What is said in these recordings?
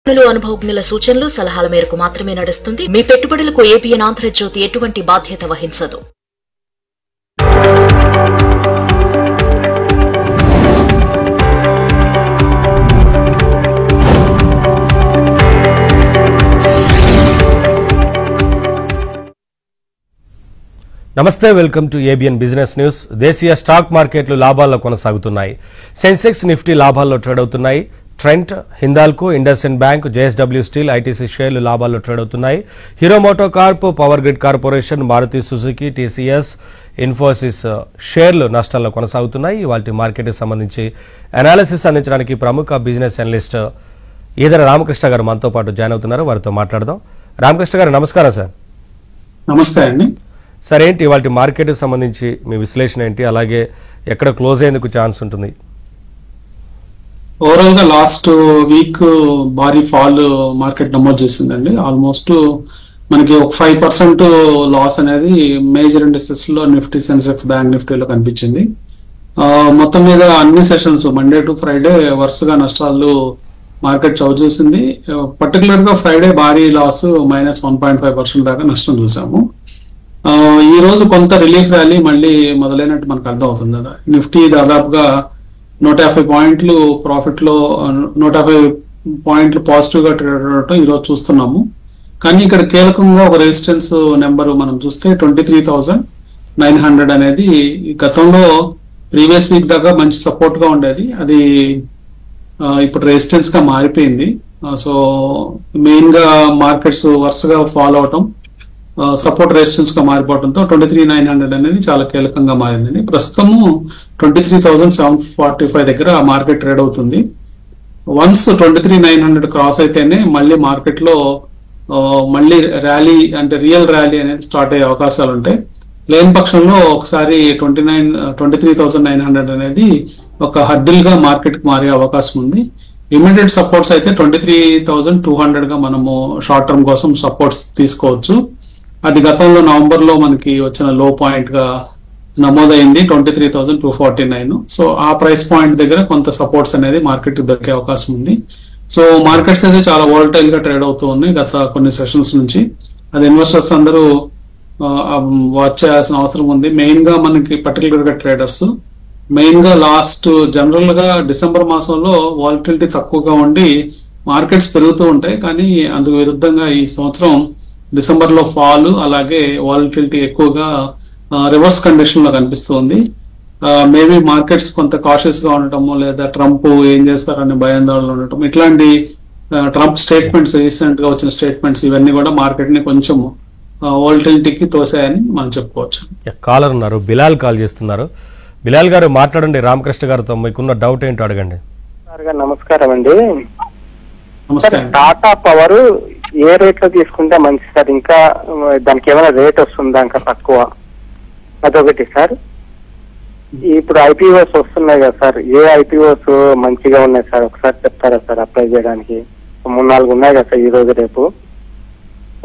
అనుభవజ్ఞుల సూచనలు సలహాల మేరకు మాత్రమే నడుస్తుంది. మీ పెట్టుబడులకు ఏబిఎన్ ఆంధ్రజ్యోతి ఎటువంటి బాధ్యత వహించదు. నమస్తే, welcome to ABN business news. దేశీయ స్టాక్ మార్కెట్లు లాభాల్లో కొనసాగుతున్నాయి. సెన్సెక్స్, నిఫ్టీ లాభాల్లో ట్రేడ్ అవుతున్నాయి. Trent, Hindalco, IndusInd bank, JSW steel, ITC షేర్లు లాభాల్లో ట్రేడ్ అవుతున్నాయి. Hero MotoCorp, Power Grid Corporation, Maruti Suzuki, TCS, Infosys షేర్లు నష్టాల్లో కొనసాగుతున్నాయి. ఇవాల్టి మార్కెట్కి సంబంధించి అనాలిసిస్ అందించడానికి ప్రముఖ బిజినెస్ అనలిస్ట్ ఈదర రామకృష్ణ గారు మనతో పాటు జాయిన్ అవుతున్నారు. వారితో మాట్లాడదాం. రామకృష్ణ గారు నమస్కారం సార్. నమస్తే అండి సార్. ఏంటి ఇవాల్టి మార్కెట్కి సంబంధించి మీ విశ్లేషణ ఏంటి, అలాగే ఎక్కడ క్లోజ్ అయ్యేందుకు ఛాన్స్ ఉంటుంది? ఓవరాల్ గా లాస్ట్ వీక్ భారీ ఫాల్ మార్కెట్ నమోదు చేసిందండి. ఆల్మోస్ట్ మనకి ఒక 5% లాస్ అనేది మేజర్ ఇండస్ట్రీస్ లో నిఫ్టీ, సెన్సెక్స్, బ్యాంక్ నిఫ్టీలో కనిపించింది. మొత్తం మీద అన్ని సెషన్స్ మండే టు ఫ్రైడే వరుసగా నష్టాలు మార్కెట్ చవి చూసింది. పర్టికులర్ గా ఫ్రైడే భారీ లాస్ -1.5% దాకా నష్టం చూసాము. ఈ రోజు కొంత రిలీఫ్ ర్యాలీ మళ్ళీ మొదలైనట్టు మనకు అర్థం అవుతుంది కదా. నిఫ్టీ దాదాపుగా 150 పాయింట్లు ప్రాఫిట్ లో 150 పాయింట్లు పాజిటివ్ గా ట్రేడ్ అవడం ఈ రోజు చూస్తున్నాము. కానీ ఇక్కడ కీలకంగా ఒక రెసిస్టెన్స్ నెంబర్ మనం చూస్తే 23,900 అనేది గతంలో ప్రీవియస్ వీక్ దాకా మంచి సపోర్ట్ గా ఉండేది. అది ఇప్పుడు రెసిస్టెన్స్ గా మారిపోయింది. సో మెయిన్ గా మార్కెట్స్ వరుసగా ఫాలో అవటం, సపోర్ట్ రెసిస్టెన్స్ గా మారిపోవడంతో 23,900 అనేది చాలా కీలకంగా మారిందండి. ప్రస్తుతము 23,745 దగ్గర మార్కెట్ ట్రేడ్ అవుతుంది. వన్స్ 23,900 క్రాస్ అయితేనే మళ్ళీ మార్కెట్ లో మళ్ళీ ర్యాలీ, అంటే రియల్ ర్యాలీ అనేది స్టార్ట్ అయ్యే అవకాశాలు ఉంటాయి. లేని పక్షంలో ఒకసారి 23,900 అనేది ఒక హర్డిల్ గా మార్కెట్ కి మారే అవకాశం ఉంది. ఇమీడియట్ సపోర్ట్స్ అయితే 23,200 గా మనము షార్ట్ టర్మ్ కోసం సపోర్ట్స్ తీసుకోవచ్చు. అది గతంలో నవంబర్ లో మనకి వచ్చిన లో పాయింట్ గా నమోదైంది 23,249. సో ఆ ప్రైస్ పాయింట్ దగ్గర కొంత సపోర్ట్స్ అనేది మార్కెట్ దొరికే అవకాశం ఉంది. సో మార్కెట్స్ అయితే చాలా వోల్టైల్ గా ట్రేడ్ అవుతూ ఉన్నాయి గత కొన్ని సెషన్స్ నుంచి. అది ఇన్వెస్టర్స్ అందరూ వాచ్ చేయాల్సిన అవసరం ఉంది. మెయిన్ గా మనకి పర్టికులర్ గా ట్రేడర్స్ మెయిన్ గా లాస్ట్ జనరల్ గా డిసెంబర్ మాసంలో వాలటిలిటీ తక్కువగా ఉండి మార్కెట్స్ పెరుగుతూ ఉంటాయి. కానీ అందుకు విరుద్ధంగా ఈ సంవత్సరం డిసెంబర్ లో ఫాల్, అలాగే వాలటిలిటీ ఎక్కువగా రివర్స్ కండిషన్ లో కనిపిస్తుంది. మేబీ మార్కెట్స్ కొంత కాషియస్ గా ఉండటము, లేదా ట్రంప్ ఏం చేస్తారనే భయాందోళనలు ఉండటం, ఇట్లాంటి ట్రంప్ స్టేట్మెంట్స్, రీసెంట్ గా వచ్చిన స్టేట్మెంట్స్, ఇవన్నీ కూడా మార్కెట్ ని కొంచెం వాలటిలిటీకి తోసాయని మనం చెప్పుకోవచ్చు. కాలర్ ఉన్నారు, బిలాల్ కాల్ చేస్తున్నారు. బిలాల్ గారు మాట్లాడండి. రామకృష్ణ గారితో మీకున్న డౌట్ ఏంటో అడగండి. నమస్కారం అండి. నమస్తే. టాటా పవర్ ఏ రేట్ లో తీసుకుంటే మంచి సార్? ఇంకా దానికి ఏమైనా రేట్ వస్తుందా ఇంకా తక్కువ? అదొకటి సార్. ఇప్పుడు ఐపీఓస్ వస్తున్నాయి కదా సార్, ఏ ఐపీఓస్ మంచిగా ఉన్నాయి సార్? ఒకసారి చెప్తారా సార్ అప్లై చేయడానికి? 3-4 ఉన్నాయి కదా సార్ ఈ రోజు రేపు.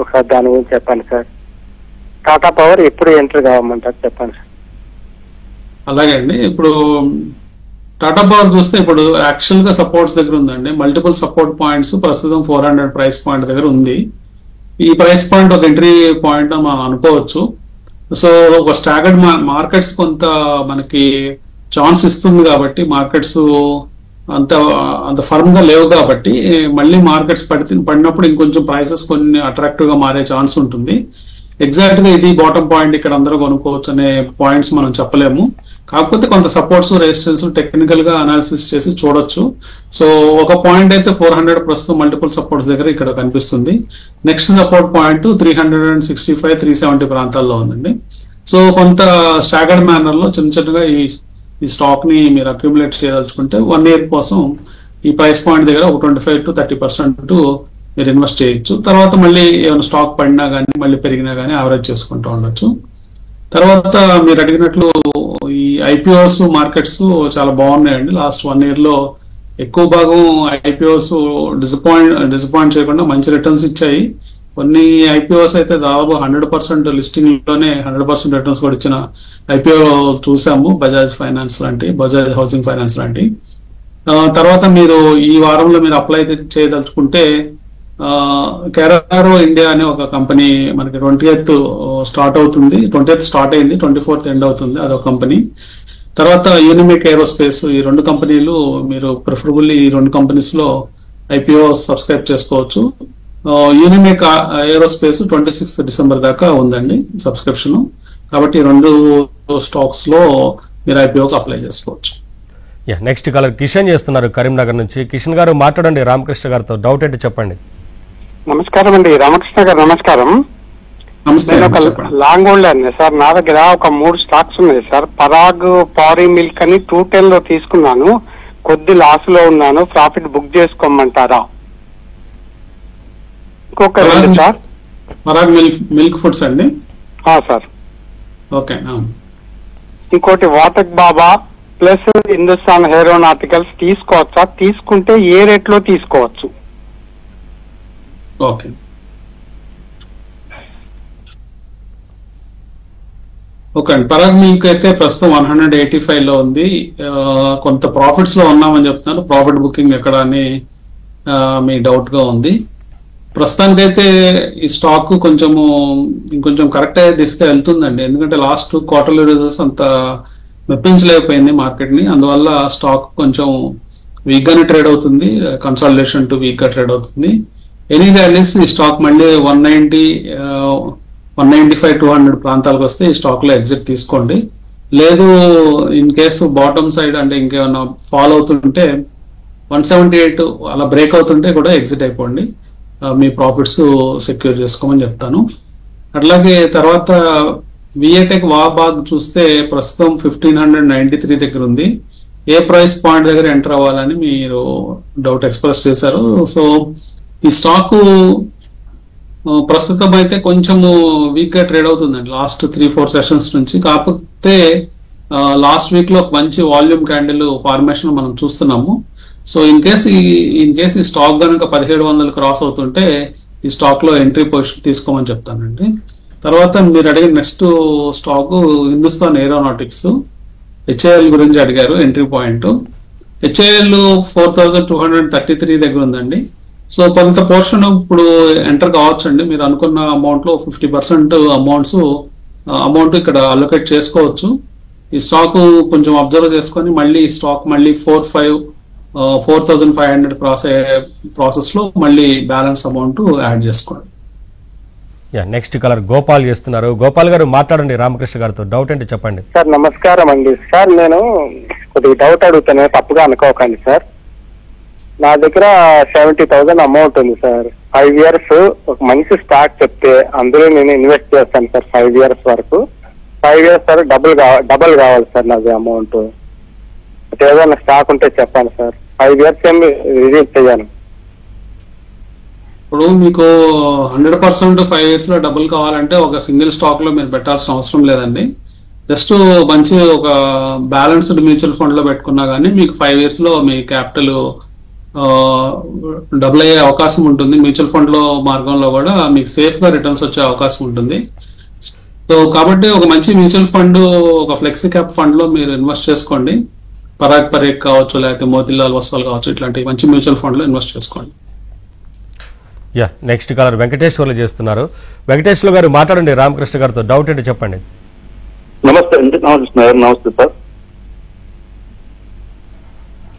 ఒకసారి దాని గురించి చెప్పండి సార్. టాటా పవర్ ఎప్పుడు ఎంట్రీ కావమంటారు చెప్పండి సార్. అలాగే అండి. ఇప్పుడు టాటా పవర్ చూస్తే ఇప్పుడు యాక్చువల్ గా సపోర్ట్స్ దగ్గర ఉందండి. మల్టిపుల్ సపోర్ట్ పాయింట్స్ ప్రస్తుతం 400 ప్రైస్ పాయింట్ దగ్గర ఉంది. ఈ ప్రైస్ పాయింట్ ఒక ఎంట్రీ పాయింట్ మనం అనుకోవచ్చు. సో ఒక స్టాగర్డ్ మార్కెట్స్ కొంత మనకి ఛాన్స్ ఇస్తుంది కాబట్టి, మార్కెట్స్ అంత ఫర్మ్ గా లేవు కాబట్టి మళ్ళీ మార్కెట్స్ పడినప్పుడు ఇంకొంచెం ప్రైసెస్ కొన్ని అట్రాక్టివ్ గా మారే ఛాన్స్ ఉంటుంది. ఎగ్జాక్ట్ గా ఇది బాటమ్ పాయింట్ ఇక్కడ అందరూ కొనుక్కోవచ్చు అనే పాయింట్స్ మనం చెప్పలేము. కాకపోతే కొంత సపోర్ట్స్, రెసిస్టెన్స్ టెక్నికల్ గా అనాలిసిస్ చేసి చూడొచ్చు. సో ఒక పాయింట్ అయితే 400 ప్రస్తుతం మల్టిపుల్ సపోర్ట్స్ దగ్గర ఇక్కడ కనిపిస్తుంది. నెక్స్ట్ సపోర్ట్ పాయింట్ 365, 370 ప్రాంతాల్లో ఉందండి. సో కొంత స్టాగర్డ్ మేనర్ లో చిన్నగా ఈ స్టాక్ ని మీరు అక్యుములేట్ చేయదలుచుకుంటే 1 year కోసం ఈ ప్రైస్ పాయింట్ దగ్గర ఒక 25 to 30% మీరు ఇన్వెస్ట్ చేయొచ్చు. తర్వాత మళ్ళీ ఏమైనా స్టాక్ పడినా కానీ, మళ్ళీ పెరిగినా కానీ యావరేజ్ చేసుకుంటూ ఉండొచ్చు. తర్వాత మీరు అడిగినట్లు ఈ ఐపీఓస్ మార్కెట్స్ చాలా బాగున్నాయండి. లాస్ట్ 1 year లో ఎక్కువ భాగం ఐపీఓస్ డిసప్పాయింట్ చేయకుండా మంచి రిటర్న్స్ ఇచ్చాయి. కొన్ని ఐపీఓస్ అయితే దాదాపు 100% లిస్టింగ్ లోనే 100% రిటర్న్స్ కూడా ఇచ్చిన ఐపీఓ చూసాము. బజాజ్ ఫైనాన్స్ లాంటి, బజాజ్ హౌసింగ్ ఫైనాన్స్ లాంటి. తర్వాత మీరు ఈ వారంలో మీరు అప్లై చేయదలుచుకుంటే కెరారో ఇండియా అనే ఒక కంపెనీ మనకి 20th స్టార్ట్ అవుతుంది, 20th స్టార్ట్ అయింది, 24th ఎండ్ అవుతుంది, అదొక కంపెనీ. తర్వాత యూనిమెక్ ఏరోస్పేస్, ఈ 2 కంపెనీలు మీరు ప్రిఫరబుల్లీ ఈ 2 కంపెనీస్ లో ఐపీఓ సబ్స్క్రైబ్ చేసుకోవచ్చు. యూనిమెక్ ఏరోస్పేస్ 26th December దాకా ఉందండి సబ్స్క్రిప్షన్, కాబట్టి 2 స్టాక్స్ లో మీరు ఐపీఓకి అప్లై చేసుకోవచ్చు. నెక్స్ట్ కాలర్ కిషన్ చేస్తున్నారు కరీంనగర్ నుంచి. కిషన్ గారు మాట్లాడండి రామకృష్ణ గారితో, డౌట్ ఏంటి చెప్పండి. నమస్కారం అండి రామకృష్ణ గారు. నమస్కారం. నమస్తే. నేను ఒక లాంగ్ హోల్డర్ అండి సార్. నా దగ్గర ఒక 3 స్టాక్స్ ఉన్నాయి సార్. పరాగ్ పారీ మిల్క్ అని 210 లో తీసుకున్నాను, కొద్ది లాస్ లో ఉన్నాను, ప్రాఫిట్ బుక్ చేసుకోమంటారా? ఇంకొక 2 సార్. పరాగ్ మిల్క్ ఫుడ్స్ అండి. సార్. ఓకే. ఇంకోటి వాటక్ బాబా ప్లస్ హిందుస్థాన్ ఏరోనాటికల్స్ తీసుకోవచ్చా? తీసుకుంటే ఏ రేట్ లో తీసుకోవచ్చు? ఓకే. ఓకే అండి. పరాగ్ మిల్క్ అయితే ప్రస్తుతం 185 లో ఉంది. కొంత ప్రాఫిట్స్ లో ఉన్నామని చెప్తున్నారు. ప్రాఫిట్ బుకింగ్ ఎక్కడ అని మీ డౌట్ గా ఉంది. ప్రస్తుతానికైతే ఈ స్టాక్ ఇంకొంచెం కరెక్ట్ అయ్యే దిశగా వెళ్తుందండి. ఎందుకంటే లాస్ట్ క్వార్టర్లీ రిజల్ట్స్ అంత మెప్పించలేకపోయింది మార్కెట్ ని, అందువల్ల స్టాక్ కొంచెం వీక్ గానే ట్రేడ్ అవుతుంది, కన్సాలిడేషన్ టు వీక్ గా ట్రేడ్ అవుతుంది. ఎనీ ర్యాలీస్ ఈ స్టాక్ మళ్ళీ 190, 195, 200 ప్రాంతాలకు వస్తే ఈ స్టాక్ లో ఎగ్జిట్ తీసుకోండి. లేదు ఇన్ కేసు బాటమ్ సైడ్ అంటే ఇంకేమన్నా ఫాల్ అవుతుంటే 178 అలా బ్రేక్ అవుతుంటే కూడా ఎగ్జిట్ అయిపోండి, మీ ప్రాఫిట్స్ సెక్యూర్ చేసుకోమని చెప్తాను. అట్లాగే తర్వాత విఏటెక్ వాబాగ్ చూస్తే ప్రస్తుతం 1593 దగ్గర ఉంది. ఏ ప్రైస్ పాయింట్ దగ్గర ఎంటర్ అవ్వాలని మీరు డౌట్ ఎక్స్ప్రెస్ చేశారు. సో ఈ స్టాక్ ప్రస్తుతం అయితే కొంచెము వీక్ గా ట్రేడ్ అవుతుందండి లాస్ట్ 3-4 సెషన్స్ నుంచి. కాకపోతే లాస్ట్ వీక్ లో మంచి వాల్యూమ్ క్యాండిల్ ఫార్మేషన్ మనం చూస్తున్నాము. సో ఇన్ కేస్ ఈ స్టాక్ కనుక 1700 క్రాస్ అవుతుంటే ఈ స్టాక్ లో ఎంట్రీ పొజిషన్ తీసుకోమని చెప్తానండి. తర్వాత మీరు అడిగిన next stock Hindustan aeronautics, HAL గురించి అడిగారు. ఎంట్రీ పాయింట్ హెచ్ఏఎల్ 4233 దగ్గర ఉందండి. సో కొంత పోర్షన్ ఇప్పుడు ఎంటర్ కావచ్చు అండి. మీరు అనుకున్న అమౌంట్ లో 50% అమౌంట్ ఇక్కడ అలొకేట్ చేసుకోవచ్చు. ఈ స్టాక్ కొంచెం అబ్జర్వ్ చేసుకొని మళ్ళీ ఈ స్టాక్ మళ్ళీ 4500 క్రాస్ అయ్యే ప్రాసెస్ లో మళ్ళీ బ్యాలెన్స్ అమౌంట్ యాడ్ చేసుకోండి. నెక్స్ట్ కలర్ గోపాల్ చేస్తున్నారు. గోపాల్ గారు మాట్లాడండి రామకృష్ణ గారితో, డౌట్ ఏంటి చెప్పండి. సార్ నమస్కారం అండి. సార్ నేను కొద్దిగా డౌట్ అడుగుతాను, తప్పుగా అనుకోకండి సార్. నా దగ్గర 70,000 అమౌంట్ ఉంది సార్. 5 years ఒక మంచి స్టాక్ చెప్తే అందులో నేను ఇన్వెస్ట్ చేస్తాను సార్. 5 years వరకు. 5 years సార్ డబుల్ కావాలి సార్ నాది అమౌంట్. ఏదైనా స్టాక్ ఉంటే చెప్పండి సార్. 5 years ఏమి రిలీజ్ చేయాలి. ఇప్పుడు మీకు 100% 5 years లో డబుల్ కావాలంటే ఒక సింగిల్ స్టాక్ లో మీరు పెట్టాల్సిన అవసరం లేదండి. జస్ట్ మంచి ఒక బ్యాలెన్స్డ్ మ్యూచువల్ ఫండ్ లో పెట్టుకున్నా కానీ మీకు 5 years లో మీ క్యాపిటల్ డబుల్ అయ్యే అవకాశం ఉంటుంది. మ్యూచువల్ ఫండ్ లో మార్గంలో కూడా మీకు సేఫ్ గా రిటర్న్స్ వచ్చే అవకాశం ఉంటుంది. సో కాబట్టి ఒక మంచి మ్యూచువల్ ఫండ్, ఒక ఫ్లెక్సీ క్యాప్ ఫండ్ లో మీరు ఇన్వెస్ట్ చేసుకోండి. పరాగ్ పరేక్ కావచ్చు, లేకపోతే మోతిలాల్ వస్వాల్ కావచ్చు, ఇట్లాంటి మంచి మ్యూచువల్ ఫండ్ లో ఇన్వెస్ట్ చేసుకోండి. నెక్స్ట్ కాలర్ వెంకటేశ్వర్లు చేస్తున్నారు. వెంకటేశ్వర్లు గారు మాట్లాడండి రామకృష్ణ గారితో, డౌట్ ఏంటి చెప్పండి. నమస్తే అండి. నమస్తే సార్.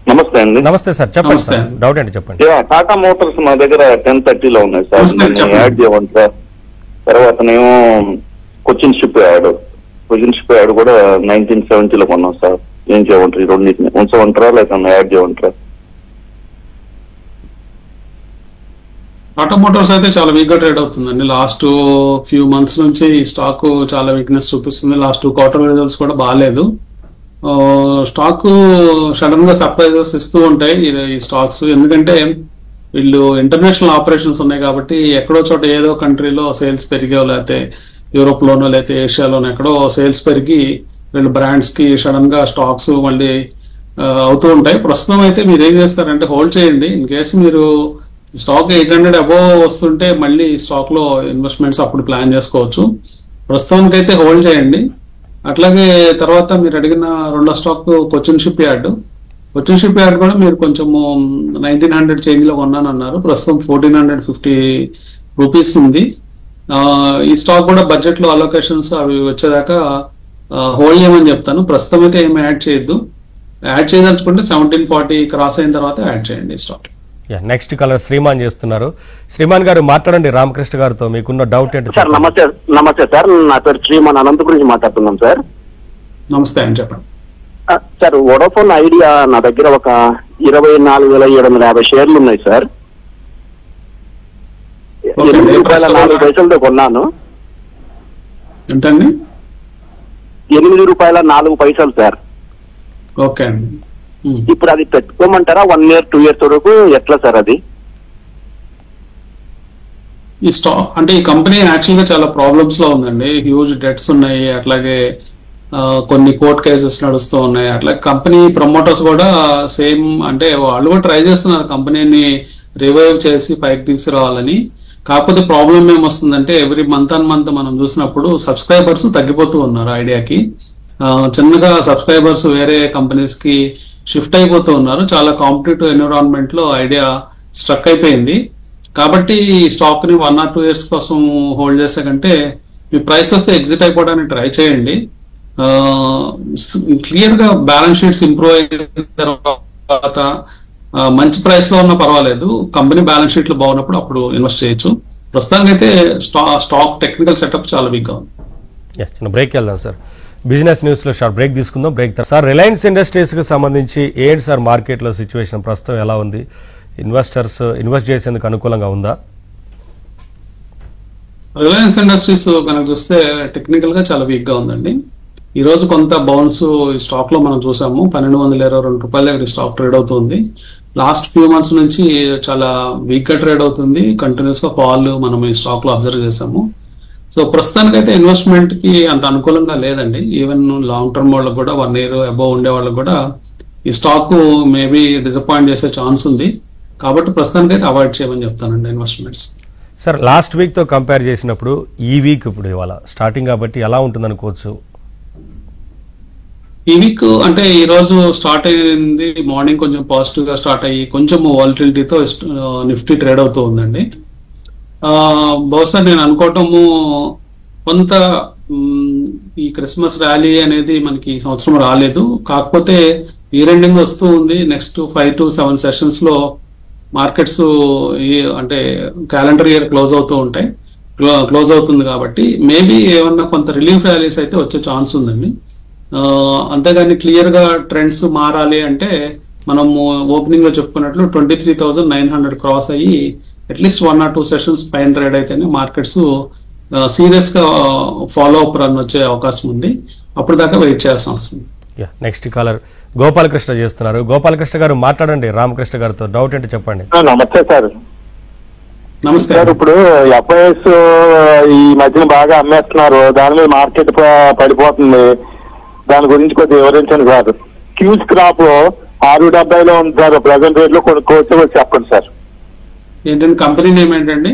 నమస్తే అండి. నమస్తే సార్, చెప్పండి సార్, డౌట్ ఏంటి చెప్పండి. టాటా మోటార్స్ మా దగ్గర 1030 ఉన్నాయి సార్, యాడ్ చేయమంటారా? తర్వాతనేమో కొచ్చిన్ షిప్ యార్డ్ కూడా 1970 కొన్నాం సార్. ఏం చేయమంటారు? ఈ రెండింటిని ఉంచమంటారా లేక యాడ్ చేయమంటారా? టాటా మోటార్స్ అయితే చాలా వీక్ గా ట్రేడ్ అవుతుందండి. లాస్ట్ ఫ్యూ మంత్స్ నుంచి ఈ స్టాక్ చాలా వీక్నెస్ చూపిస్తుంది. లాస్ట్ 2 quarter రిజల్ట్స్ కూడా బాగాలేదు. స్టాక్ సడన్ గా సర్ప్రైజెస్ ఇస్తూ ఉంటాయి ఈ స్టాక్స్. ఎందుకంటే వీళ్ళు ఇంటర్నేషనల్ ఆపరేషన్స్ ఉన్నాయి కాబట్టి ఎక్కడో చోట ఏదో కంట్రీలో సేల్స్ పెరిగావు, లేకపోతే యూరోప్ లోనో లేకపోతే ఏషియాలోనో ఎక్కడో సేల్స్ పెరిగి వీళ్ళు బ్రాండ్స్ కి సడన్ గా స్టాక్స్ మళ్ళీ అవుతూ ఉంటాయి. ప్రస్తుతం అయితే మీరు ఏం చేస్తారంటే హోల్డ్ చేయండి. ఇన్ కేసు మీరు స్టాక్ 800 అబోవ్ వస్తుంటే మళ్ళీ స్టాక్ లో ఇన్వెస్ట్మెంట్స్ అప్పుడు ప్లాన్ చేసుకోవచ్చు. ప్రస్తుతానికి అయితే హోల్డ్ చేయండి. అట్లాగే తర్వాత మీరు అడిగిన రెండో stock Cochin ship yard. Cochin ship yard కూడా మీరు కొంచెము 1900 చేంజ్ లో కొన్నానన్నారు, ప్రస్తుతం 1450 రూపీస్ ఉంది. ఈ స్టాక్ కూడా బడ్జెట్ లో అలొకేషన్స్ అవి వచ్చేదాకా హోల్డ్ చేయమని చెప్తాను. ప్రస్తుతం అయితే ఏమి యాడ్ చేయొద్దు. యాడ్ చేయదలుచుకుంటే 1740 క్రాస్ అయిన తర్వాత యాడ్ చేయండి స్టాక్. నెక్స్ట్ కలర్ శ్రీమాన్ చేస్తున్నారు. శ్రీమాన్ గారు మాట్లాడండి రామకృష్ణ గారితో, మీకున్న డౌట్ ఏంటో. సార్ నమస్తే సార్, నా పేరు శ్రీమాన్ అనంత గురించి మాట్లాడుతున్నాం సార్. నమస్తే అని చెప్పండి. సార్ వోడాఫోన్ ఐడియా నా దగ్గర ఒక 24,750 షేర్లు ఉన్నాయి సార్. 8 రూపాయల 4 పైసలతో కొన్నాను. ఎంతండి? 8 రూపాయల 4 పైసలు సార్. ఓకే అండి. ఇప్పుడు అది పెట్టుకోమంటారా 1 year 2 years వరకు, ఎట్లా సార్ అది? ఈ స్టాక్ అంటే ఈ కంపెనీ యాక్చువల్ గా చాలా ప్రాబ్లమ్స్ లో ఉందండి. హ్యూజ్ డెట్స్ ఉన్నాయి, అట్లాగే కొన్ని కోర్ట్ కేసెస్ నడుస్తూ ఉన్నాయి. అట్లాగే కంపెనీ ప్రమోటర్స్ కూడా సేమ్, అంటే వాళ్ళు కూడా ట్రై చేస్తున్నారు కంపెనీని రివైవ్ చేసి పైకి తీసుకురావాలని. కాకపోతే ప్రాబ్లం ఏమొస్తుందంటే ఎవ్రీ మంత్ అండ్ మంత్ మనం చూసినప్పుడు సబ్స్క్రైబర్స్ తగ్గిపోతూ ఉన్నారు ఐడియాకి. చిన్నగా సబ్స్క్రైబర్స్ వేరే కంపెనీస్ కి షిఫ్ట్ అయిపోతూ ఉన్నారు. చాలా కాంపిటేటివ్ ఎన్విరాన్మెంట్ లో ఐడియా స్ట్రక్ అయిపోయింది. కాబట్టి ఈ స్టాక్ ని 1 or 2 years కోసం హోల్డ్ చేసే కంటే మీ ప్రైస్ వస్తే ఎగ్జిట్ అయిపోవడానికి ట్రై చేయండి. క్లియర్ గా బ్యాలెన్స్ షీట్స్ ఇంప్రూవ్ అయిన తర్వాత మంచి ప్రైస్ లో ఉన్నా పర్వాలేదు, కంపెనీ బ్యాలెన్స్ షీట్లు బాగున్నప్పుడు అప్పుడు ఇన్వెస్ట్ చేయొచ్చు. ప్రస్తుతానికి అయితే స్టాక్ టెక్నికల్ సెటప్ చాలా వీక్ గా ఉంది. చిన్న బ్రేక్ వెళ్దాం సార్. బిజినెస్ న్యూస్ లో షార్ట్ బ్రేక్ తీసుకుందాం. బ్రేక్ సార్, రిలయన్స్ ఇండస్ట్రీస్ కి సంబంధించి ఏంటి సార్ మార్కెట్ లో సిచ్యువేషన్ ప్రస్తుతం ఎలా ఉంది? ఇన్వెస్టర్స్ ఇన్వెస్ట్ చేసేందుకు అనుకూలంగా ఉందా? రిలయన్స్ ఇండస్ట్రీస్ కనుక చూస్తే టెక్నికల్ గా చాలా వీక్ గా ఉందండి. ఈ రోజు కొంత బౌన్స్ ఈ స్టాక్ లో మనం చూసాము. 1222 రూపాయల దగ్గర స్టాక్ ట్రేడ్ అవుతుంది. లాస్ట్ ఫ్యూ మంత్స్ నుంచి చాలా వీక్ గా ట్రేడ్ అవుతుంది. కంటిన్యూస్ గా ఫాల్ మనం ఈ స్టాక్ లో అబ్జర్వ్ చేసాము. సో ప్రస్తుతానికి అయితే ఇన్వెస్ట్మెంట్ కి అంత అనుకూలంగా లేదండి. ఈవెన్ లాంగ్ టర్మ్ వాళ్ళకి కూడా 1 year అబౌవ్ ఉండే వాళ్ళకి కూడా ఈ స్టాక్ మేబీ డిసప్పాయింట్ చేసే ఛాన్స్ ఉంది. కాబట్టి ప్రస్తుతానికి అయితే అవాయిడ్ చేయమని చెప్తానండి ఇన్వెస్ట్మెంట్స్. సార్ లాస్ట్ వీక్ తో కంపేర్ చేసినప్పుడు ఈ వీక్ ఇప్పుడు ఇవాళ స్టార్టింగ్ కాబట్టి ఎలా ఉంటుంది అనుకోవచ్చు? ఈ వీక్ అంటే ఈ రోజు స్టార్ట్ అయింది మార్నింగ్ కొంచెం పాజిటివ్ గా స్టార్ట్ అయ్యి కొంచెం వాలటిలిటీతో నిఫ్టీ ట్రేడ్ అవుతూ ఉందండి. బహుశా నేను అనుకోవటము కొంత ఈ క్రిస్మస్ ర్యాలీ అనేది మనకి ఈ సంవత్సరం రాలేదు. కాకపోతే ఇయర్ ఎండింగ్ వస్తూ ఉంది. నెక్స్ట్ 5 to 7 సెషన్స్ లో మార్కెట్స్ అంటే క్యాలెండర్ ఇయర్ క్లోజ్ అవుతుంది కాబట్టి మేబీ ఏమన్నా కొంత రిలీఫ్ ర్యాలీస్ అయితే వచ్చే ఛాన్స్ ఉందండి. అంతేగాని క్లియర్ గా ట్రెండ్స్ మారాలి అంటే మనము ఓపెనింగ్ లో చెప్పుకున్నట్లు 23,900 క్రాస్ అయ్యి అట్లీస్ట్ 1 or 2 సెషన్స్ పైన ట్రేడ్ అయితేనే మార్కెట్స్ సీరియస్ గా ఫాలో అప్ రన్ వచ్చే అవకాశం ఉంది. అప్పుడు దాకా వెయిట్ చేయాల్సిన అవసరం ఉంది. నెక్స్ట్ కాలర్ గోపాలకృష్ణ చేస్తున్నారు. గోపాలకృష్ణ గారు మాట్లాడండి రామకృష్ణ గారితో, డౌట్ ఏంటి చెప్పండి. నమస్తే సార్. నమస్తే సార్, ఇప్పుడు ఎఫ్ఐఎస్ ఈ మధ్యన బాగా అమ్మేస్తున్నారు, దాని మీద మార్కెట్ పడిపోతుంది, దాని గురించి కొద్దిగా వివరించండి సార్. క్యూస్ క్రాప్ 6.70 ఉంది సార్, ప్రజెంట్ రేట్ లో కొనుక్కోవచ్చు చెప్పండి సార్. ఏంటంటే కంపెనీ నేమ్ ఏంటండి?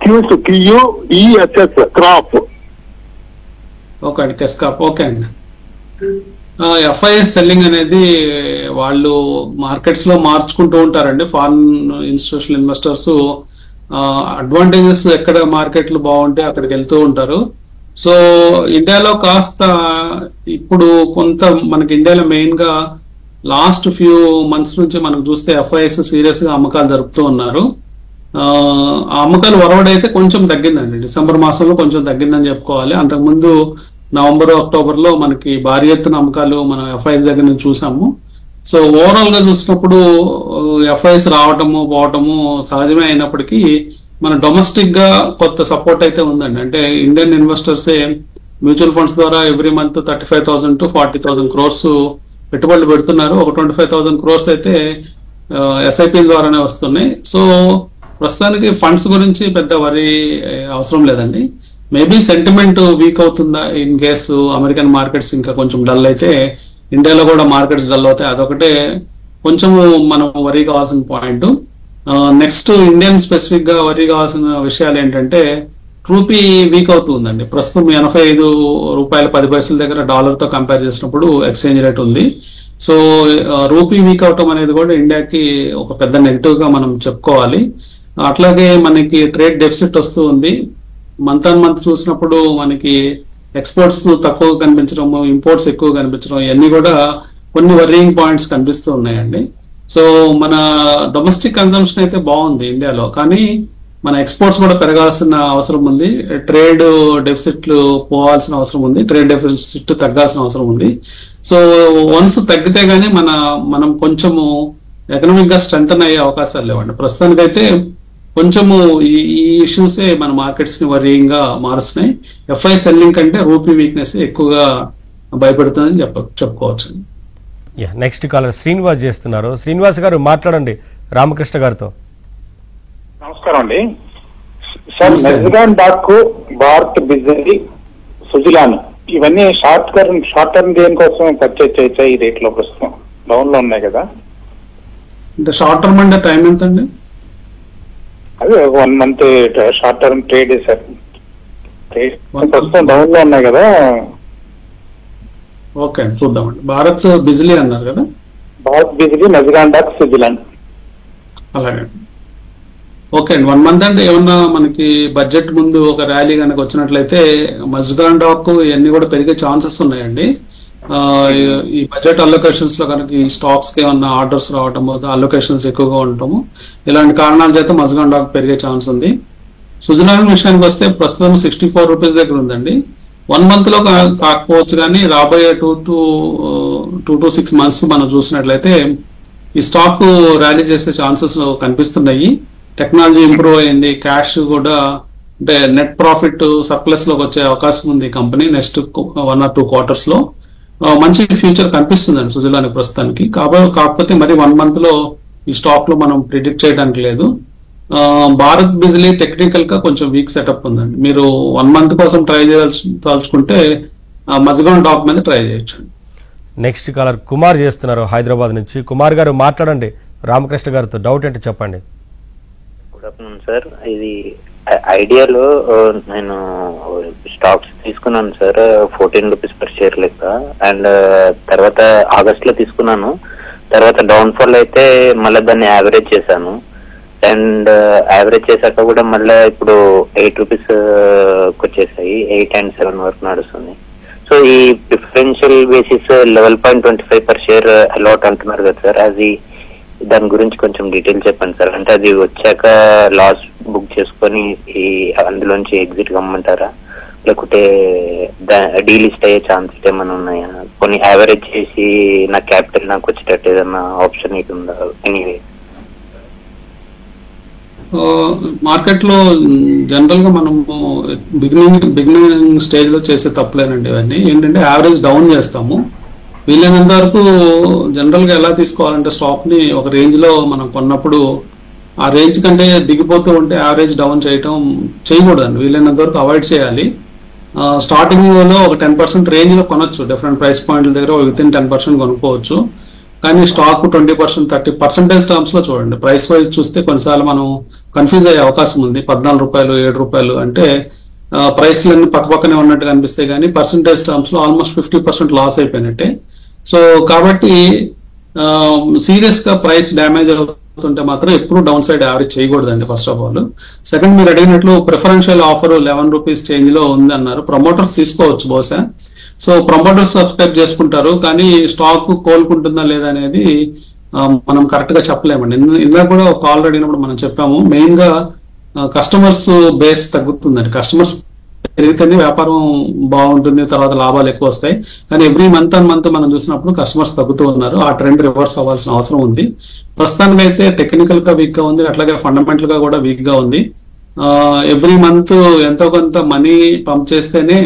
Quess QUESS Corp. ఓకే అండి, కెస్కాప్. ఓకే అండి. ఎఫ్ఐఎస్ సెల్లింగ్ అనేది వాళ్ళు మార్కెట్స్ లో మార్చుకుంటూ ఉంటారండి. ఫారిన్ ఇన్స్టిట్యూషనల్ ఇన్వెస్టర్స్ అడ్వాంటేజెస్ ఎక్కడ మార్కెట్లు బాగుంటే అక్కడికి వెళ్తూ ఉంటారు. సో ఇండియాలో కాస్త ఇప్పుడు కొంత మనకి ఇండియాలో మెయిన్ గా లాస్ట్ ఫ్యూ మంత్స్ నుంచి మనకు చూస్తే ఎఫ్ఐఎస్ సీరియస్ గా అమ్మకాలు జరుపుతూ ఉన్నారు. ఆ అమ్మకాలు వరవడైతే కొంచెం తగ్గిందండి. డిసెంబర్ మాసంలో కొంచెం తగ్గిందని చెప్పుకోవాలి. అంతకుముందు నవంబర్ అక్టోబర్ లో మనకి భారీ ఎత్తున అమ్మకాలు మనం ఎఫ్ఐఎస్ దగ్గర నుంచి చూసాము. సో ఓవరాల్ గా చూసినప్పుడు ఎఫ్ఐఎస్ రావటము పోవటము సహజమే అయినప్పటికీ మన డొమెస్టిక్ గా కొత్త సపోర్ట్ అయితే ఉందండి. అంటే ఇండియన్ ఇన్వెస్టర్సే మ్యూచువల్ ఫండ్స్ ద్వారా ఎవ్రీ మంత్ 35,000 to 40,000 crores పెట్టుబడులు పెడుతున్నారు. ఒక 25,000 crores అయితే ఎస్ఐపి ద్వారానే వస్తున్నాయి. సో ప్రస్తుతానికి ఫండ్స్ గురించి పెద్ద వరి అవసరం లేదండి. మేబీ సెంటిమెంట్ వీక్ అవుతుందా ఇన్ కేసు అమెరికన్ మార్కెట్స్ ఇంకా కొంచెం డల్ అయితే ఇండియాలో కూడా మార్కెట్స్ డల్ అవుతాయి. అదొకటే కొంచెం మనం వరి కావాల్సిన పాయింట్. నెక్స్ట్ ఇండియన్ స్పెసిఫిక్ గా వరి కావాల్సిన విషయాలు ఏంటంటే రూపీ వీక్ అవుతుందండి. ప్రస్తుతం 85 రూపాయల 10 పైసల దగ్గర డాలర్ తో కంపేర్ చేసినప్పుడు ఎక్స్చేంజ్ రేట్ ఉంది. సో రూపీ వీక్ అవటం అనేది కూడా ఇండియాకి ఒక పెద్ద నెగిటివ్ గా మనం చెప్పుకోవాలి. అట్లాగే మనకి ట్రేడ్ డెఫిసిట్ వస్తూ ఉంది. మంత్ ఆన్ మంత్ చూసినప్పుడు మనకి ఎక్స్పోర్ట్స్ తక్కువ కనిపించడం, ఇంపోర్ట్స్ ఎక్కువ కనిపించడం, ఇవన్నీ కూడా కొన్ని వర్రింగ్ పాయింట్స్ కనిపిస్తూ ఉన్నాయండి. సో మన డొమెస్టిక్ కన్సంప్షన్ అయితే బాగుంది ఇండియాలో, కానీ మన ఎక్స్పోర్ట్స్ కూడా పెరగాల్సిన అవసరం ఉంది. ట్రేడ్ డెఫిసిట్లు పోవాల్సిన అవసరం ఉంది, ట్రేడ్ డెఫిసిట్ తగ్గాల్సిన అవసరం ఉంది. సో వన్స్ తగ్గితే గానీ మనం కొంచెము ఎకనామిక్ గా స్ట్రెంథన్ అయ్యే అవకాశాలు లేవండి. ప్రస్తుతానికైతే కొంచెము ఈ ఇష్యూసే మన మార్కెట్స్ ని వరీయింగ్ గా మారుస్తున్నాయి. ఎఫ్ఐ సెల్లింగ్ కంటే రూపీ వీక్నెస్ ఎక్కువగా భయపెడుతుందని చెప్పుకోవచ్చు. నెక్స్ట్ కాలర్ శ్రీనివాస్ చేస్తున్నారు. శ్రీనివాస్ గారు మాట్లాడండి రామకృష్ణ గారితో. నమస్కారం అండి సార్. మెజగాన్ డాక్, భారత్ బిజిలీ, సుజిలాన్ ఇవన్నీ షార్ట్ టర్మ్ దేనికోసం పర్చేజ్ చేయొచ్చా ఈ రేట్ లో? ప్రస్తుతం డౌన్ లో ఉన్నాయి కదా. అంటే షార్ట్ టర్మ్ అంటే టైం ఎంత అండి? అదే 1 month short term trade sir. ప్రస్తుతం డౌన్ లో ఉన్నాయి కదా. ఓకే అండి, చూద్దామండి. భారత్ బిజిలీ అన్నారు కదా. భారత్ బిజిలీ, మెజగాన్ డాక్, సుజిలాన్. అలాగే ఓకే అండి. 1 month అంటే ఏమన్నా మనకి బడ్జెట్ ముందు ఒక ర్యాలీ కనుక వచ్చినట్లయితే మజ్గాన్ డాక్ ఇవన్నీ కూడా పెరిగే ఛాన్సెస్ ఉన్నాయండి. ఈ బడ్జెట్ అలొకేషన్స్ లో కనుక ఈ స్టాక్స్ కి ఏమన్నా ఆర్డర్స్ రావటము, అలొకేషన్స్ ఎక్కువగా ఉండటము, ఇలాంటి కారణాల చేత మజ్గాన్ డాక్ పెరిగే ఛాన్స్ ఉంది. సుజలాన్ విషయానికి వస్తే ప్రస్తుతం 64 రూపీస్ దగ్గర ఉందండి. 1 month లో కాకపోవచ్చు, కానీ రాబోయే 2 to 6 months మనం చూసినట్లయితే ఈ స్టాక్ ర్యాలీ చేసే ఛాన్సెస్ కనిపిస్తున్నాయి. టెక్నాలజీ ఇంప్రూవ్ అయింది, క్యాష్ కూడా అంటే నెట్ ప్రాఫిట్ సర్ప్లస్ లోకి వచ్చే అవకాశం ఉంది కంపెనీ నెక్స్ట్ 1 or 2 quarters లో. మంచి ఫ్యూచర్ కనిపిస్తుందండి సుజలాని ప్రస్తుతానికి. కాకపోతే మరి 1 month లో ఈ స్టాక్ లో మనం ప్రిడిక్ట్ చేయడానికి లేదు. భారత్ బిజిలీ టెక్నికల్ గా కొంచెం వీక్ సెటప్ ఉందండి. మీరు 1 month కోసం ట్రై చేయాల్చుకుంటే మజ్గాన్ డాక్ మీద ట్రై చేయొచ్చు. నెక్స్ట్ కాలర్ కుమార్ చేస్తున్నారు హైదరాబాద్ నుంచి. కుమార్ గారు మాట్లాడండి రామకృష్ణ గారితో. డౌట్ ఏంటి చెప్పండి. Good afternoon sir. ఇది ఐడియాలో నేను స్టాక్స్ తీసుకున్నాను సార్, 14 రూపీస్ పర్ షేర్ లెక్క. అండ్ తర్వాత ఆగస్ట్ లో తీసుకున్నాను. తర్వాత డౌన్ ఫాల్ అయితే మళ్ళీ దాన్ని యావరేజ్ చేశాను. అండ్ యావరేజ్ చేశాక కూడా మళ్ళీ ఇప్పుడు 8 రూపీస్ వచ్చేసాయి. 8 and 7 వరకు నడుస్తుంది. సో ఈ preferential basis 11.25 per share allot అంటున్నారు కదా సార్, అది దాని గురించి కొంచెం డీటెయిల్ చెప్పండి సార్. అంటే అది వచ్చాక లాస్ బుక్ చేసుకొని అందులోంచి ఎగ్జిట్ కమ్మంటారా, లేకుంటే డీలిస్ట్ అయ్యే ఛాన్సెస్ ఏమైనా ఉన్నాయా? కొన్ని యావరేజ్ చేసి నా క్యాపిటల్ నాకు వచ్చేటట్టు ఏదన్నా ఆప్షన్ ఇది ఉందా? ఎనీవే మార్కెట్ లో జనరల్ గా మనం బిగినింగ్ స్టేజ్ లో చేసే తప్పులేనండి ఇవన్నీ. ఏంటంటే యావరేజ్ డౌన్ చేస్తాము. వీలైనంత వరకు జనరల్ గా ఎలా తీసుకోవాలంటే స్టాక్ ని ఒక రేంజ్ లో మనం కొన్నప్పుడు ఆ రేంజ్ కంటే దిగిపోతూ ఉంటే యావరేజ్ డౌన్ చేయకూడదండి. వీలైనంత వరకు అవాయిడ్ చేయాలి. స్టార్టింగ్ లో ఒక 10% రేంజ్ లో కొనొచ్చు, డిఫరెంట్ ప్రైస్ పాయింట్ల దగ్గర వితిన్ 10% కొనుక్కోవచ్చు. కానీ స్టాక్ 20%, 30% టర్మ్స్ లో చూడండి. ప్రైస్ వైజ్ చూస్తే కొన్నిసార్లు మనం కన్ఫ్యూజ్ అయ్యే అవకాశం ఉంది. 14 రూపాయలు, 7 రూపాయలు అంటే ప్రైస్లన్నీ పక్కపక్కనే ఉన్నట్టు కనిపిస్తాయి, కానీ పర్సంటేజ్ టర్మ్స్ లో ఆల్మోస్ట్ 50% లాస్ అయిపోయినట్టే. సో కాబట్టి సీరియస్ గా ప్రైస్ డ్యామేజ్ అవుతుంటే మాత్రం ఎప్పుడు డౌన్ సైడ్ యావరేజ్ చేయకూడదండి ఫస్ట్ ఆఫ్ ఆల్. సెకండ్, మీరు అడిగినట్లు ప్రిఫరెన్షియల్ ఆఫర్ 11 రూపీస్ చేంజ్ లో ఉంది అన్నారు. ప్రమోటర్స్ తీసుకోవచ్చు బహుశా. సో ప్రమోటర్స్ సబ్స్క్రైబ్ చేసుకుంటారు, కానీ స్టాక్ కోలుకుంటుందా లేదా అనేది మనం కరెక్ట్ గా చెప్పలేమండి. ఇందాక కూడా ఒక కాల్ అడిగినప్పుడు మనం చెప్పాము, మెయిన్ గా కస్టమర్స్ బేస్ తగ్గుతుందండి. కస్టమర్స్ పెరిగితేనే వ్యాపారం బాగుంటుంది, తర్వాత లాభాలు ఎక్కువ వస్తాయి. కానీ ఎవ్రీ మంత్ మనం చూసినప్పుడు కస్టమర్స్ తగ్గుతూ ఉన్నారు. ఆ ట్రెండ్ రివర్స్ అవ్వాల్సిన అవసరం ఉంది. ప్రస్తుతానికి అయితే టెక్నికల్ గా వీక్ గా ఉంది, అట్లాగే ఫండమెంటల్ గా కూడా వీక్ గా ఉంది. ఎవ్రీ మంత్ ఎంతో కొంత మనీ పంప్ చేస్తేనే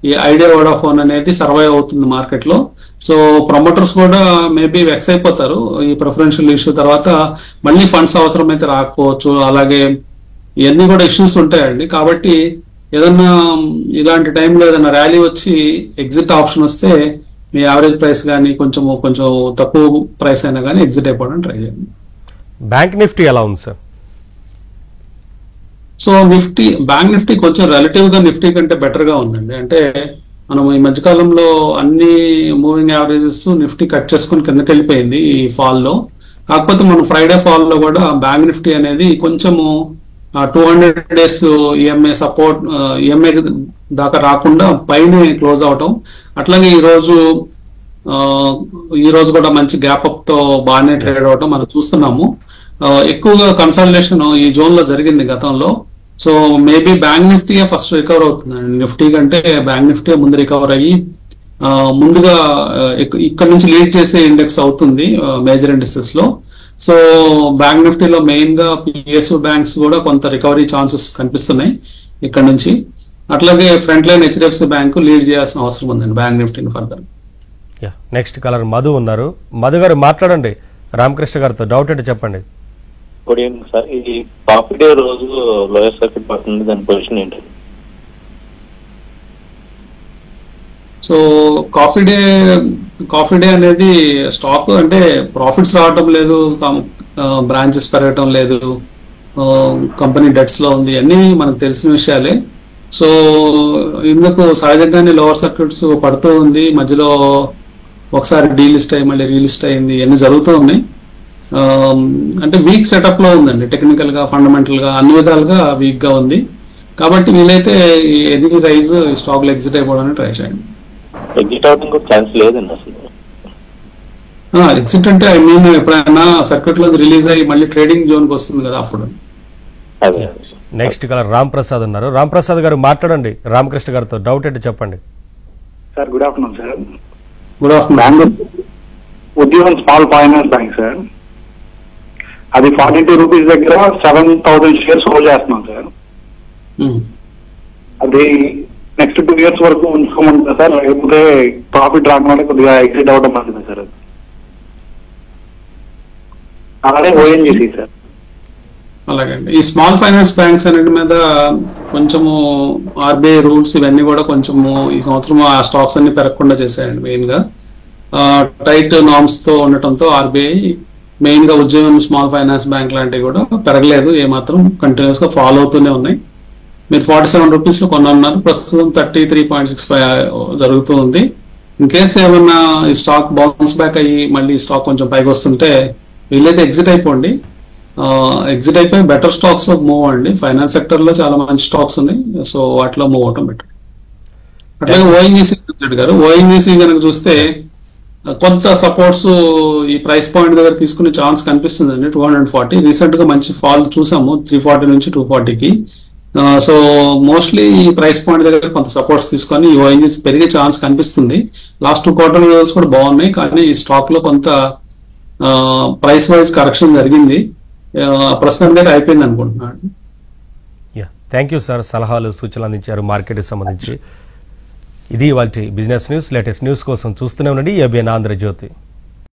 ఈ ఐడియా వోడాఫోన్ అనేది సర్వైవ్ అవుతుంది మార్కెట్ లో. సో ప్రమోటర్స్ కూడా మేబీ వెక్స్ అయిపోతారు ఈ ప్రిఫరెన్షియల్ ఇష్యూ తర్వాత. మళ్ళీ ఫండ్స్ అవసరమైతే రాకపోవచ్చు, అలాగే ఇవన్నీ కూడా ఇష్యూస్ ఉంటాయండి. కాబట్టి ఏదన్నా ఇలాంటి టైంలో ఏదైనా ర్యాలీ వచ్చి ఎగ్జిట్ ఆప్షన్ వస్తే మీ యావరేజ్ ప్రైస్ కానీ కొంచెం తక్కువ ప్రైస్ అయినా కానీ ఎగ్జిట్ అయిపోవడం ట్రై చేయండి. బ్యాంక్ నిఫ్టీ ఎలా ఉంది సార్? సో బ్యాంక్ నిఫ్టీ కొంచెం రిలేటివ్ గా నిఫ్టీ కంటే బెటర్ గా ఉందండి. అంటే మనం ఈ మధ్యకాలంలో అన్ని మూవింగ్ యావరేజెస్ నిఫ్టీ కట్ చేసుకుని కిందకి వెళ్ళిపోయింది ఈ ఫాల్ లో. కాకపోతే మనం ఫ్రైడే ఫాల్ లో కూడా బ్యాంక్ నిఫ్టీ అనేది కొంచెము 200 days ఈఎంఐ సపోర్ట్ ఈఎంఐ దాకా రాకుండా పైన క్లోజ్ అవటం, అట్లాగే ఈ రోజు కూడా మంచి గ్యాప్ అప్ తో బాగానే ట్రేడ్ అవటం మనం చూస్తున్నాము. ఎక్కువగా కన్సల్టేషన్ ఈ జోన్ లో జరిగింది గతంలో. So maybe bank Nifty first recover అవుతుందండి. నిఫ్టీ కంటే బ్యాంక్ నిఫ్టీ ముందు రికవర్ అయ్యి ముందుగా ఇక్కడ నుంచి లీడ్ చేసే ఇండెక్స్ అవుతుంది మేజర్ ఇండెక్సెస్ లో. సో బ్యాంక్ నిఫ్టీలో మెయిన్ గా పిఎస్యు బ్యాంక్స్ కూడా కొంత రికవరీ ఛాన్సెస్ కనిపిస్తున్నాయి ఇక్కడ నుంచి. అట్లాగే front line HDFC bank lead చేయాల్సిన అవసరం ఉందండి బ్యాంక్ నిఫ్టీని ఫర్దర్. నెక్స్ట్ కాలర్ మధు ఉన్నారు. మధు గారు మాట్లాడండి, రామకృష్ణ గారితో డౌట్ అంటే చెప్పండి. Good evening sir. ఈ కాఫీ డే రోజు లోయర్ సర్క్యూట్ పడుతుంది, దాని పొజిషన్ ఏంటి? సో కాఫీ డే అనేది స్టాక్ అంటే ప్రాఫిట్స్ రావటం లేదు, బ్రాంచెస్ పెరగటం లేదు, కంపెనీ డెట్స్ లో ఉంది, అన్ని మనకు తెలిసిన విషయాలే. సో ఇందుకు సహజంగానే లోవర్ సర్క్యూట్స్ పడుతూ ఉంది, మధ్యలో ఒకసారి డీలిస్ట్ అయ్యి మళ్ళీ రీలిస్ట్ అయింది, అన్ని జరుగుతూ ఉన్నాయి. అంటే వీక్ సెటప్ లో ఉందండి, టెక్నికల్ గా ఫండమెంటల్ గా అన్ని విధాలుగా వీక్ గా ఉంది. కాబట్టి వీలైతే ఎనీ రైజ్ స్టాక్ లో ఎగ్జిట్ అయిపోవడానికి ట్రై చేయండి. ఎగ్జిట్ అవడం కూడా ఛాన్స్ లేదండి అసలు. ఎగ్జిట్ అంటే ఐ మీన్ ఎప్పుడైనా సర్క్యూట్ లో రిలీజ్ అయ్యి మళ్ళీ ట్రేడింగ్ జోన్ కి వస్తుంది కదా అప్పుడు. నెక్స్ట్ కలర్ రామ్ ప్రసాద్ ఉన్నారు. రామ్ ప్రసాద్ గారు మాట్లాడండి, రామకృష్ణ గారితో డౌట్ అంటే చెప్పండి. Sir good afternoon sir. Good afternoon. ఉద్యోగం స్మాల్ ఫైనాన్స్ బ్యాంక్ సార్, అది 42 రూపీస్ దగ్గర 7,000 షేర్స్ హోల్డ్ చేస్తున్నాం సార్. అది నెక్స్ట్ 2 years వరకు ఉంచుకోమంటుందా సార్, లేకపోతే ప్రాఫిట్ రాకుండా కొద్దిగా ఎగ్జిట్ అవడం మంచిదా సార్? అలానే ఓఎన్జీసీ సార్. అలాగండి, ఈ స్మాల్ ఫైనాన్స్ బ్యాంక్స్ అన్నిటి మీద కొంచెము ఆర్బీఐ రూల్స్ ఇవన్నీ కూడా కొంచెము ఈ సంవత్సరం ఆ స్టాక్స్ అన్ని పెరగకుండా చేశాయండి. మెయిన్ గా టైట్ నార్మ్స్ తో ఉండటంతో ఆర్బీఐ మెయిన్ గా ఉద్యోగం స్మాల్ ఫైనాన్స్ బ్యాంక్ లాంటివి కూడా పెరగలేదు, ఏమాత్రం కంటిన్యూస్ గా ఫాలో అవుతూనే ఉన్నాయి. మీరు 47 రూపీస్ లో కొన్నారు, ప్రస్తుతం 33.65 జరుగుతూ ఉంది. ఇన్ కేసు ఏమన్నా ఈ స్టాక్ బౌన్స్ బ్యాక్ అయ్యి మళ్ళీ స్టాక్ కొంచెం పైకి వస్తుంటే వీళ్ళైతే ఎగ్జిట్ అయిపోండి. ఎగ్జిట్ అయిపోయి బెటర్ స్టాక్స్ లో మూవ్ అవ్వండి. ఫైనాన్స్ సెక్టర్ లో చాలా మంచి స్టాక్స్ ఉన్నాయి, సో వాటిలో మూవ్ అవటం బెటర్. అట్లాగే ఓఎన్జీసీ గారు, ఓఎన్జీసీ కనుక చూస్తే కొంత సపోర్ట్స్ ఈ ప్రైస్ పాయింట్ దగ్గర తీసుకునే ఛాన్స్ కనిపిస్తుందండి. 240 రీసెంట్ గా మంచి ఫాల్ చూసాము 340 నుంచి 240కి. సో మోస్ట్లీ ఈ ప్రైస్ పాయింట్ దగ్గర కొంత సపోర్ట్స్ తీసుకొని ఈ ఓఎన్జీసీ పెరిగే ఛాన్స్ కనిపిస్తుంది. లాస్ట్ 2 quarter రిజల్ట్స్ కూడా బాగున్నాయి, కానీ ఈ స్టాక్ లో కొంత ప్రైస్ వైజ్ కరెక్షన్ జరిగింది, ప్రస్తుతానికి అయితే అయిపోయింది అనుకుంటున్నాను. థ్యాంక్ యూ సార్, సలహాలు సూచనలు అందించారు మార్కెట్కి సంబంధించి. ఇది ఇవాల్టి బిజినెస్ న్యూస్. లేటెస్ట్ న్యూస్ కోసం చూస్తూనే ఉండండి ఏబిఎన్ ఆంధ్రజ్యోతి.